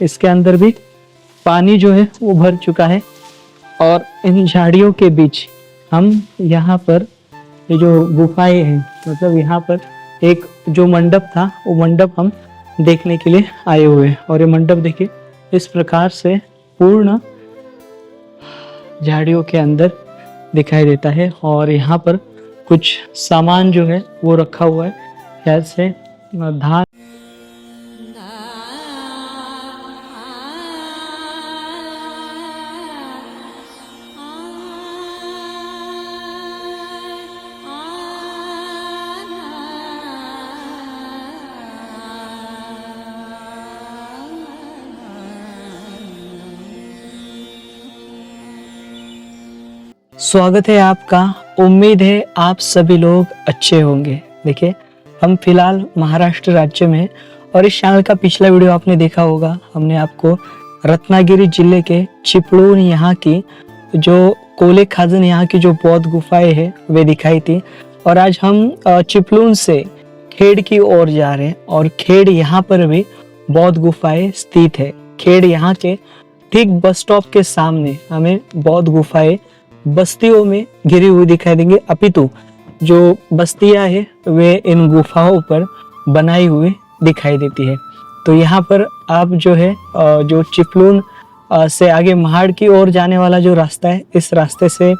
इसके अंदर भी पानी जो है वो भर चुका है। और इन झाड़ियों के बीच हम यहाँ पर ये जो गुफाएं हैं, मतलब यहाँ पर एक जो मंडप था वो मंडप हम देखने के लिए आए हुए हैं। और ये मंडप देखिए इस प्रकार से पूर्ण झाड़ियों के अंदर दिखाई देता है। और यहाँ पर कुछ सामान जो है वो रखा हुआ है, शायद से धान। स्वागत है आपका। उम्मीद है आप सभी लोग अच्छे होंगे। देखिए हम फिलहाल महाराष्ट्र राज्य में हैं और इस चैनल का पिछला वीडियो आपने देखा होगा। हमने आपको रत्नागिरी जिले के चिपळूण यहाँ की जो कोले खाजन यहाँ की जो बौद्ध गुफाएं है वे दिखाई थी। और आज हम चिपळूण से खेड़ की ओर जा रहे हैं और खेड़ यहाँ पर भी बौद्ध गुफाएं स्थित है। खेड़ यहाँ के ठीक बस स्टॉप के सामने हमें बौद्ध गुफाएं बस्तियों में घिरी हुई दिखाई देंगी, अपितु जो बस्तियां है वे इन गुफाओं पर बनाई हुई दिखाई देती है। तो यहाँ पर आप जो है जो चिपळूण से आगे महाड़ की ओर जाने वाला जो रास्ता है, इस रास्ते से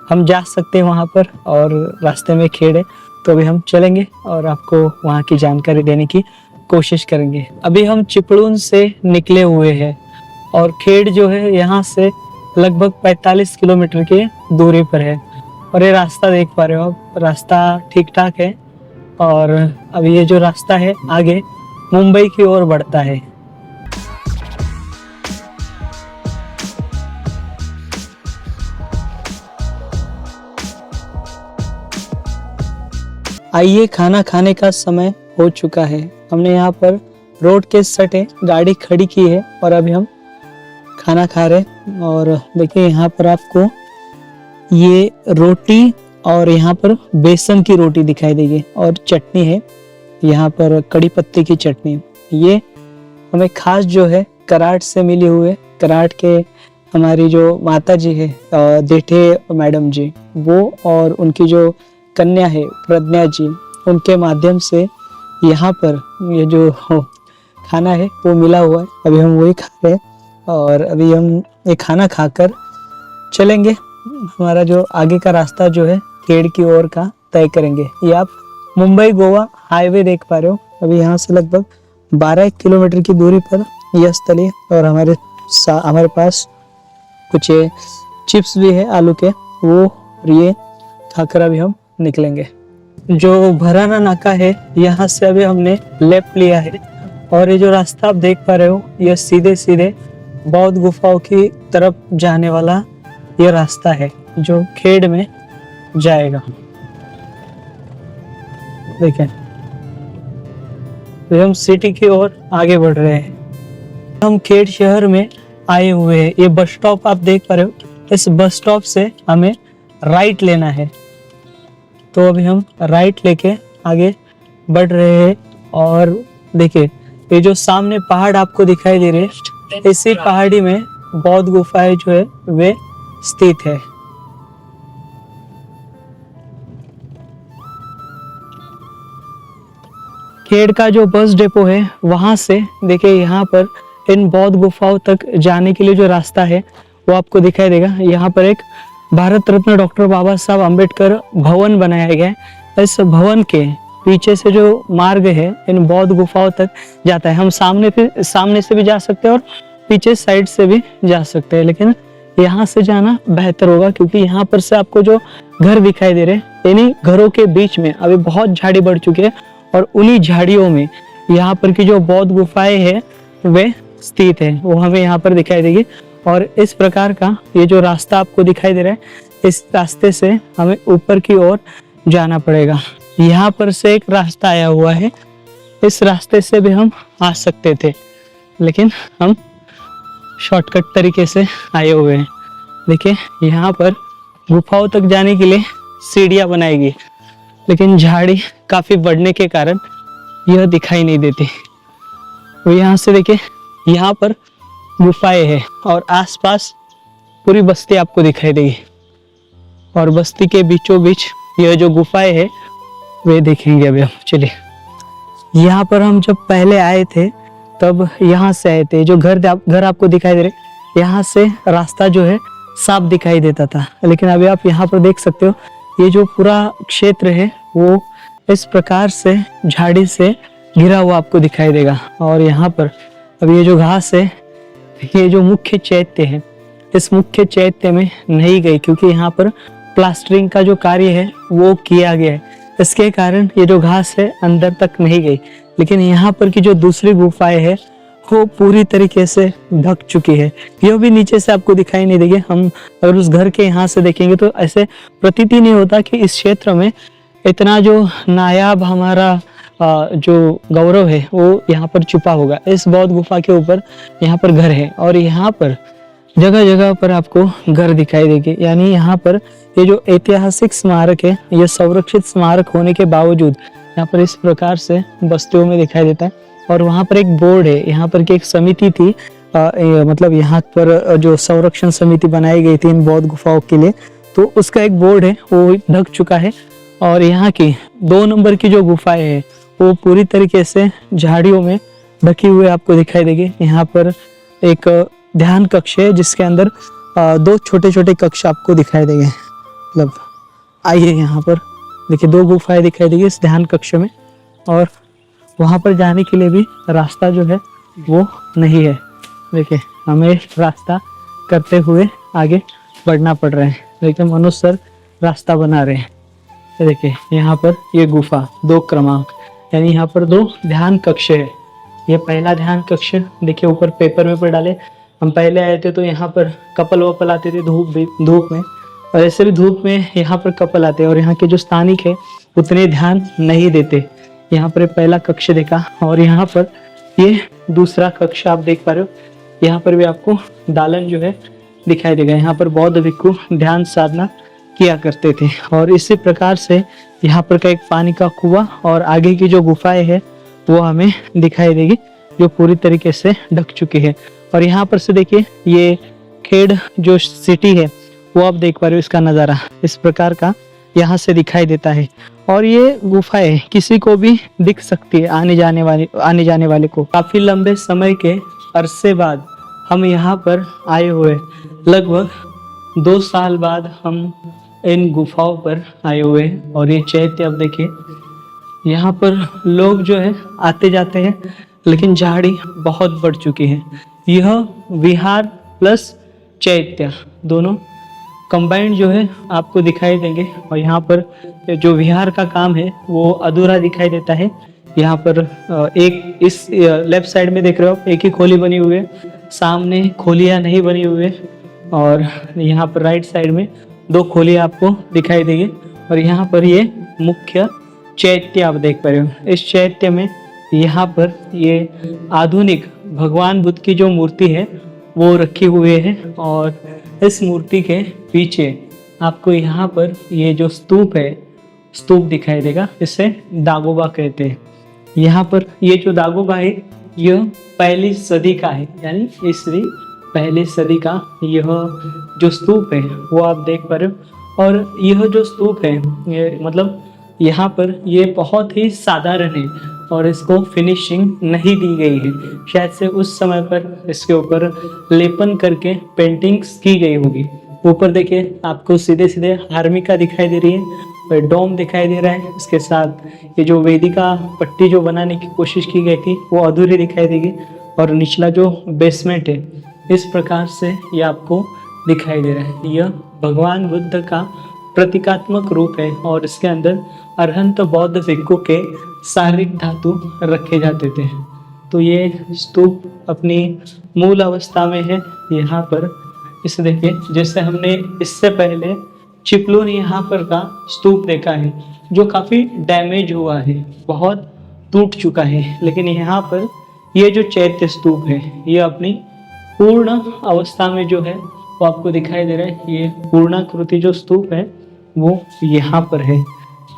हम जा सकते हैं वहाँ पर। और रास्ते में खेड़ है, तो अभी हम चलेंगे और आपको वहाँ की जानकारी देने की कोशिश करेंगे। अभी हम चिपळूण से निकले हुए हैं और खेड़ जो है यहाँ से लगभग 45 किलोमीटर की दूरी पर है। और ये रास्ता देख पा रहे हो आप, रास्ता ठीक ठाक है। और अभी ये जो रास्ता है आगे मुंबई की ओर बढ़ता है। आइए, खाना खाने का समय हो चुका है। हमने यहाँ पर रोड के सटे गाड़ी खड़ी की है और अभी हम खाना खा रहे। और देखिए यहाँ पर आपको ये रोटी और यहाँ पर बेसन की रोटी दिखाई देगी और चटनी है, यहाँ पर कड़ी पत्ते की चटनी। ये हमें खास जो है कराड़ से मिली हुई है। कराड़ के हमारी जो माता जी है देठे मैडम जी, वो और उनकी जो कन्या है प्रज्ञा जी, उनके माध्यम से यहाँ पर ये जो खाना है वो मिला हुआ है। अभी हम वही खा रहे हैं और अभी हम ये खाना खाकर चलेंगे। हमारा जो आगे का रास्ता जो है खेड़ की ओर का तय करेंगे। ये आप मुंबई गोवा हाईवे देख पा रहे हो। अभी यहाँ से लगभग 12 किलोमीटर की दूरी पर यह स्थल है। और हमारे पास कुछ चिप्स भी है आलू के, वो ये खाकर अभी हम निकलेंगे। जो भराना नाका है यहाँ से अभी हमने लेफ्ट लिया है और ये जो रास्ता आप देख पा रहे हो यह सीधे सीधे बौद्ध गुफाओं की तरफ जाने वाला ये रास्ता है जो खेड़ में जाएगा। देखें, तो हम सिटी की ओर आगे बढ़ रहे हैं। हम खेड़ शहर में आए हुए हैं। ये बस स्टॉप आप देख पा रहे हो, इस बस स्टॉप से हमें राइट लेना है। तो अभी हम राइट लेके आगे बढ़ रहे हैं। और देखिए ये जो सामने पहाड़ आपको दिखाई दे रहे हैं, इसी पहाड़ी में बौद्ध गुफाएं जो है वे स्थित है। खेड़ का जो बस डिपो है वहां से देखिए यहाँ पर इन बौद्ध गुफाओं तक जाने के लिए जो रास्ता है वो आपको दिखाई देगा। यहाँ पर एक भारत रत्न डॉक्टर बाबा साहब अम्बेडकर भवन बनाया गया है। इस भवन के पीछे से जो मार्ग है इन बौद्ध गुफाओं तक जाता है। हम सामने से भी जा सकते हैं और पीछे साइड से भी जा सकते हैं, लेकिन यहाँ से जाना बेहतर होगा क्योंकि यहाँ पर से आपको जो घर दिखाई दे रहे हैं, इन्हीं घरों के बीच में अभी बहुत झाड़ी बढ़ चुकी है और उन्हीं झाड़ियों में यहाँ पर की जो बौद्ध गुफाएं है वे स्थित है, वो हमें यहाँ पर दिखाई देगी। और इस प्रकार का ये जो रास्ता आपको दिखाई दे रहा है, इस रास्ते से हमें ऊपर की ओर जाना पड़ेगा। यहाँ पर से एक रास्ता आया हुआ है, इस रास्ते से भी हम आ सकते थे, लेकिन हम शॉर्टकट तरीके से आए हुए हैं। देखिए यहाँ पर गुफाओं तक जाने के लिए सीढ़ियाँ बनाई गई, लेकिन झाड़ी काफी बढ़ने के कारण यह दिखाई नहीं देती। वो यहाँ से देखिए, यहाँ पर गुफाएं हैं और आसपास पूरी बस्ती आपको दिखाई देगी और बस्ती के बीचों बीच यह जो गुफाएं है वे देखेंगे अभी हम। चलिए, यहाँ पर हम जब पहले आए थे तब यहाँ से आए थे। जो घर आपको दिखाई दे रहे, यहाँ से रास्ता जो है साफ दिखाई देता था, लेकिन अभी आप यहाँ पर देख सकते हो ये जो पूरा क्षेत्र है वो इस प्रकार से झाड़ी से घिरा हुआ आपको दिखाई देगा। और यहाँ पर अब ये जो घास है, ये जो मुख्य चैत्य है, इस मुख्य चैत्य में नहीं गई क्योंकि यहाँ पर प्लास्टरिंग का जो कार्य है वो किया गया है। इसके कारण ये जो घास है अंदर तक नहीं गई, लेकिन यहाँ पर की जो दूसरी गुफाएं है वो पूरी तरीके से ढक चुकी है। यह भी नीचे से आपको दिखाई नहीं देगी। हम अगर उस घर के यहाँ से देखेंगे तो ऐसे प्रतीति नहीं होता कि इस क्षेत्र में इतना जो नायाब हमारा जो गौरव है वो यहाँ पर छुपा होगा। इस बौद्ध गुफा के ऊपर यहाँ पर घर है और यहाँ पर जगह जगह पर आपको घर दिखाई देंगे। यानी यहाँ पर ये जो ऐतिहासिक स्मारक है, ये संरक्षित स्मारक होने के बावजूद यहाँ पर इस प्रकार से बस्तियों में दिखाई देता है। और वहाँ पर एक बोर्ड है, यहाँ पर की एक समिति थी, मतलब यहाँ पर जो संरक्षण समिति बनाई गई थी इन बौद्ध गुफाओं के लिए, तो उसका एक बोर्ड है वो ढक चुका है। और यहाँ की 2 नंबर की जो गुफाएं है वो पूरी तरीके से झाड़ियों में ढकी हुई आपको दिखाई देगी। यहाँ पर एक ध्यान कक्ष है जिसके अंदर 2 छोटे छोटे कक्ष आपको दिखाई देंगे। मतलब आइए, यहाँ पर देखिए 2 गुफाएं दिखाई देगी इस ध्यान कक्ष में, और वहाँ पर जाने के लिए भी रास्ता जो है वो नहीं है। देखिए, हमें रास्ता करते हुए आगे बढ़ना पड़ रहा है। देखिए, मनुष्य सर रास्ता बना रहे हैं। देखिए यहाँ पर ये गुफा 2 क्रमांक, यानी यहाँ पर 2 ध्यान कक्ष है। ये पहला ध्यान कक्ष देखिए ऊपर पेपर में डाले। हम पहले आए थे तो यहाँ पर कपल वपल आते थे धूप में, और ऐसे भी धूप में यहाँ पर कपल आते हैं और यहाँ के जो स्थानिक है उतने ध्यान नहीं देते। यहाँ पर पहला कक्ष देखा और यहाँ पर ये दूसरा कक्ष आप देख पा रहे हो। यहाँ पर भी आपको दालन जो है दिखाई देगा। यहाँ पर बौद्ध भिक्षु ध्यान साधना किया करते थे। और इसी प्रकार से यहाँ पर का एक पानी का कुआं और आगे की जो गुफाएं है वो हमें दिखाई देगी, जो पूरी तरीके से ढक चुकी है। और यहाँ पर से देखिए ये खेड़ जो सिटी है वो आप देख पा रहे हो, इसका नज़ारा इस प्रकार का यहाँ से दिखाई देता है। और ये गुफाएं किसी को भी दिख सकती है, आने जाने वाले को। काफी लंबे समय के अरसे बाद हम यहाँ पर आए हुए, लगभग 2 साल बाद हम इन गुफाओं पर आए हुए। और ये चैत्य अब देखिए, यहाँ पर लोग जो है आते जाते हैं, लेकिन झाड़ी बहुत बढ़ चुकी है। यह विहार प्लस चैत्य दोनों कंबाइंड जो है आपको दिखाई देंगे। और यहाँ पर जो विहार का काम है वो अधूरा दिखाई देता है। यहाँ पर एक इस लेफ्ट साइड में देख रहे हो आप, एक ही खोली बनी हुई है, सामने खोलियाँ नहीं बनी हुई है। और यहाँ पर राइट साइड में 2 खोलियाँ आपको दिखाई देगी। और यहाँ पर ये मुख्य चैत्य आप देख पा रहे हो। इस चैत्य में यहाँ पर ये आधुनिक भगवान बुद्ध की जो मूर्ति है वो रखी हुई है। और इस मूर्ति के पीछे आपको यहाँ पर ये जो स्तूप है, स्तूप दिखाई देगा, इसे दागोबा कहते हैं। यहाँ पर ये जो दागोबा है यह 1ली सदी का है, यानी ईस्वी 1ली सदी का यह जो स्तूप है वो आप देख पा रहे हो। और यह जो स्तूप है ये मतलब यहाँ पर ये बहुत ही साधारण है और इसको फिनिशिंग नहीं दी गई है। शायद से उस समय पर इसके ऊपर लेपन करके पेंटिंग्स की गई होगी। ऊपर देखिए आपको सीधे सीधे हार्मिका दिखाई दे रही है, डोम दिखाई दे रहा है। इसके साथ ये जो वेदिका पट्टी जो बनाने की कोशिश की गई थी वो अधूरी दिखाई देगी। और निचला जो बेसमेंट है इस प्रकार से ये आपको दिखाई दे रहा है। यह भगवान बुद्ध का प्रतीकात्मक रूप है और इसके अंदर अरहंत बौद्ध भिक्षु के शारीरिक धातु रखे जाते थे। तो ये स्तूप अपनी मूल अवस्था में है। यहाँ पर इसे देखिए, जैसे हमने इससे पहले चिपलून यहाँ पर का स्तूप देखा है जो काफ़ी डैमेज हुआ है, बहुत टूट चुका है। लेकिन यहाँ पर ये जो चैत्य स्तूप है ये अपनी पूर्ण अवस्था में जो है वो आपको दिखाई दे रहा है। ये पूर्णाकृति जो स्तूप है वो यहाँ पर है।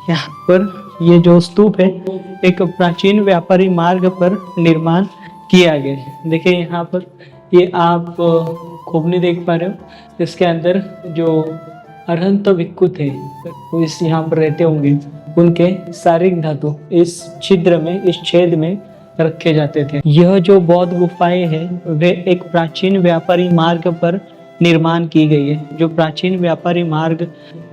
यहाँ पर ये जो स्तूप है एक प्राचीन व्यापारी मार्ग पर निर्माण किया गया है। देखिए यहाँ पर ये आप खोपनी देख पा रहे हो, इसके अंदर जो अरहंत भिक्खु थे वो इस यहाँ पर रहते होंगे, उनके शारीरिक धातु इस छिद्र में, इस छेद में रखे जाते थे। यह जो बौद्ध गुफाएं हैं वे एक प्राचीन व्यापारी मार्ग पर निर्माण की गई है। जो प्राचीन व्यापारी मार्ग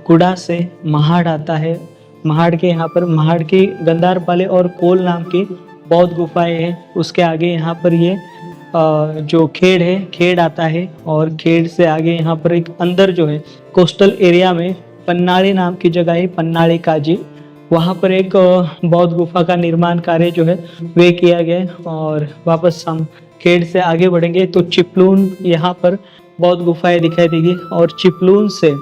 कुड़ा से महाड़ आता है, महाड़ के यहाँ पर, महाड़ की गंदारपाले और कोल नाम की बौद्ध गुफाएं हैं। उसके आगे यहाँ पर ये जो खेड़ है, खेड़ आता है, और खेड़ से आगे यहाँ पर एक अंदर जो है कोस्टल एरिया में पन्नाड़ी नाम की जगह है, पन्नाड़ी काजी, वहाँ पर एक बौद्ध गुफा का निर्माण कार्य जो है वे किया गया है। और वापस हम खेड़ से आगे बढ़ेंगे तो चिपलून यहाँ पर बौद्ध गुफाएं दिखाई देगी, और चिपलून से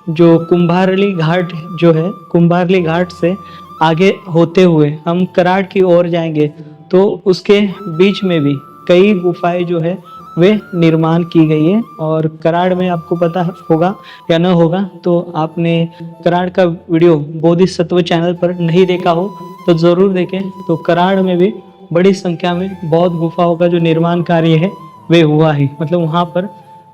जो कुंभारली घाट जो है, कुंभारली घाट से आगे होते हुए हम कराड़ की ओर जाएंगे तो उसके बीच में भी कई गुफाएं जो है वे निर्माण की गई है। और कराड़ में आपको पता होगा या न होगा तो आपने कराड़ का वीडियो बोधिसत्व चैनल पर नहीं देखा हो तो ज़रूर देखें। तो कराड़ में भी बड़ी संख्या में बौद्ध गुफाओं का जो निर्माण कार्य है वे हुआ है। मतलब वहाँ पर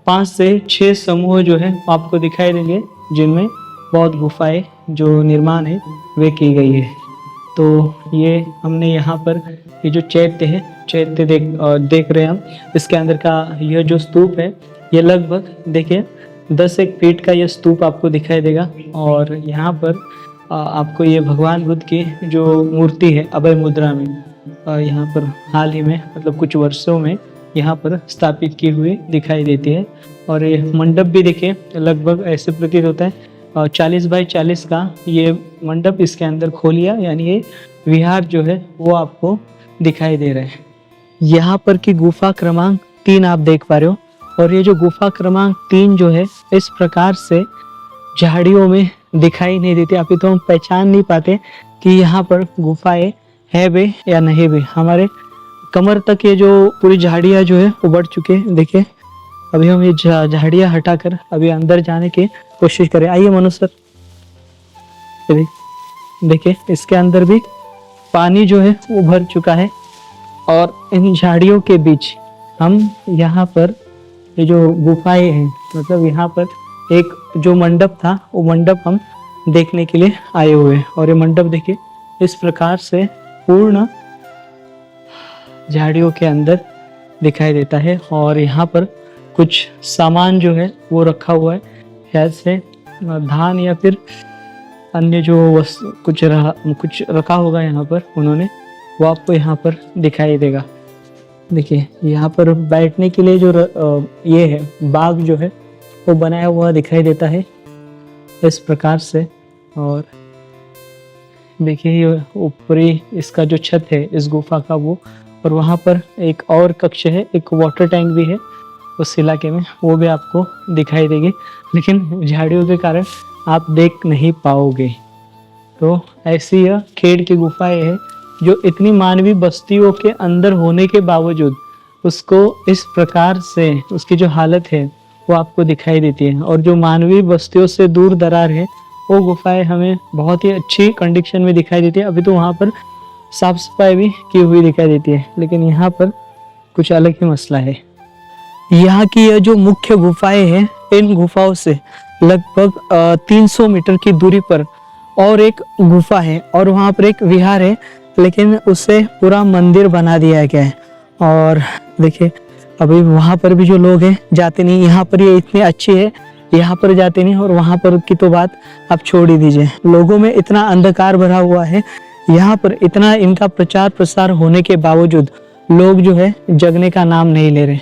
5 से 6 समूह जो है आपको दिखाई देंगे जिनमें बौद्ध गुफाएं जो निर्माण है वे की गई है। तो ये हमने यहाँ पर ये जो चैत्य है, चैत्य देख रहे हैं हम, इसके अंदर का यह जो स्तूप है ये लगभग देखिए 10-1 फीट का ये स्तूप आपको दिखाई देगा। और यहाँ पर आपको ये भगवान बुद्ध की जो मूर्ति है अभय मुद्रा में यहाँ पर हाल ही में, मतलब कुछ वर्षों में यहाँ पर स्थापित की हुई दिखाई देती है। और ये मंडप भी देखिए लगभग ऐसे प्रतीत होता है 40 बाई 40 का ये मंडप इसके अंदर खोलिया, यानी ये विहार जो है वो आपको दिखाई दे रहा है। यहाँ पर की गुफा क्रमांक 3 आप देख पा रहे हो, और ये जो गुफा क्रमांक 3 जो है इस प्रकार से झाड़ियों में दिखाई नहीं देती। अभी तो हम पहचान नहीं पाते कि यहाँ पर गुफाएं है भी या नहीं भी। हमारे कमर तक ये जो पूरी झाड़ियाँ जो है वो बढ़ चुके हैं। देखिए अभी हम ये झाड़ियाँ हटाकर अभी अंदर जाने की कोशिश करें। आइए मनु सर, देखिए इसके अंदर भी पानी जो है वो भर चुका है, और इन झाड़ियों के बीच हम यहाँ पर ये जो गुफाएं हैं, मतलब यहाँ पर एक जो मंडप था वो मंडप हम देखने के लिए आए हुए हैं। और ये मंडप देखिए इस प्रकार से पूर्ण झाड़ियों के अंदर दिखाई देता है। और यहाँ पर कुछ सामान जो है वो रखा हुआ है, शायद से धान या फिर अन्य जो कुछ रखा होगा यहाँ पर उन्होंने, वो आपको यहाँ पर दिखाई देगा। देखिए यहाँ पर बैठने के लिए जो ये है बाग जो है वो बनाया हुआ दिखाई देता है इस प्रकार से। और देखिए ये ऊपरी इसका जो छत है इस गुफा का वो, और वहाँ पर एक और कक्ष है, एक वाटर टैंक भी है उस इलाके में, वो भी आपको दिखाई देगी, लेकिन झाड़ियों के कारण आप देख नहीं पाओगे। तो ऐसी यह खेड़ की गुफाएं है जो इतनी मानवीय बस्तियों के अंदर होने के बावजूद उसको इस प्रकार से उसकी जो हालत है वो आपको दिखाई देती है। और जो मानवीय बस्तियों से दूर दरार है वो गुफाएं हमें बहुत ही अच्छी कंडीशन में दिखाई देती है। अभी तो वहाँ पर साफ सफाई भी की हुई दिखाई देती है, लेकिन यहाँ पर कुछ अलग ही मसला है। यहाँ की यह जो मुख्य गुफाएं हैं, इन गुफाओं से लगभग 300 मीटर की दूरी पर और एक गुफा है, और वहाँ पर एक विहार है, लेकिन उसे पूरा मंदिर बना दिया गया है। और देखिए अभी वहाँ पर भी जो लोग हैं जाते नहीं। यहाँ पर ये इतनी अच्छी है, यहाँ पर जाते नहीं, और वहाँ पर की तो बात आप छोड़ ही दीजिए। लोगों में इतना अंधकार भरा हुआ है, यहाँ पर इतना इनका प्रचार प्रसार होने के बावजूद लोग जो है जगने का नाम नहीं ले रहे।